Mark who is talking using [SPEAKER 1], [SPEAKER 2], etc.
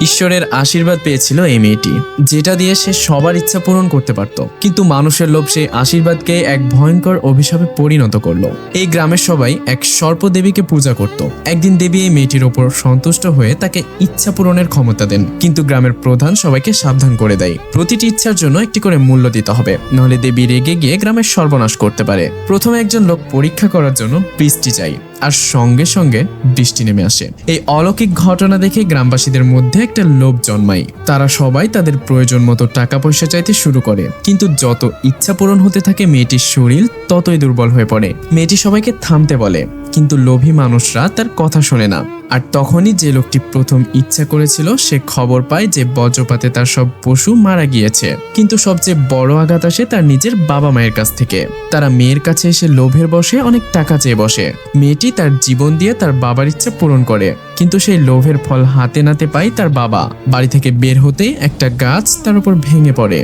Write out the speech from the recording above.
[SPEAKER 1] ঈশ্বরের আশীর্বাদ পেয়েছিল এই মেয়েটি, যেটা দিয়ে সে সবার ইচ্ছা পূরণ করতে পারত। কিন্তু মানুষের লোভ সেই আশীর্বাদকে এক ভয়ঙ্কর অভিশাপে পরিণত করলো। এই গ্রামের সবাই এক সর্প দেবীকে পূজা করত। একদিন দেবী এই মেয়েটির ওপর সন্তুষ্ট হয়ে তাকে ইচ্ছা পূরণের ক্ষমতা দেন, কিন্তু গ্রামের প্রধান সবাইকে সাবধান করে দেয় প্রতিটি ইচ্ছার জন্য একটি করে মূল্য দিতে হবে, নাহলে দেবী রেগে গিয়ে গ্রামের সর্বনাশ করতে পারে। প্রথমে একজন লোক পরীক্ষা করার জন্য বৃষ্টি চাই, আর সঙ্গে সঙ্গে বৃষ্টি নেমে আসে। এই অলৌকিক ঘটনা দেখে গ্রামবাসীদের মধ্যে একটা লোভ জন্মায়। তারা সবাই তাদের প্রয়োজন মতো টাকা পয়সা চাইতে শুরু করে, কিন্তু যত ইচ্ছা পূরণ হতে থাকে মেয়েটির শরীর ততই দুর্বল হয়ে পড়ে। মেয়েটি সবাইকে থামতে বলে, কিন্তু লোভী মানুষরা তার কথা শোনে না। আর তখনই যে লোকটি প্রথম ইচ্ছা করেছিল সে খবর পায় যে বজ্রপাতে তার সব পশু মারা গিয়েছে। কিন্তু সবচেয়ে বড় আঘাত আসে তার নিজের বাবা মায়ের কাছ থেকে। তারা মেয়ের কাছে এসে লোভের বশে অনেক টাকা চেয়ে বসে। মেয়েটি তার জীবন দিয়ে তার বাবার ইচ্ছা পূরণ করে, কিন্তু সেই লোভের ফল হাতে নাতে পায় তার বাবা। বাড়ি থেকে বের হতেই একটা গাছ তার উপর ভেঙে পড়ে।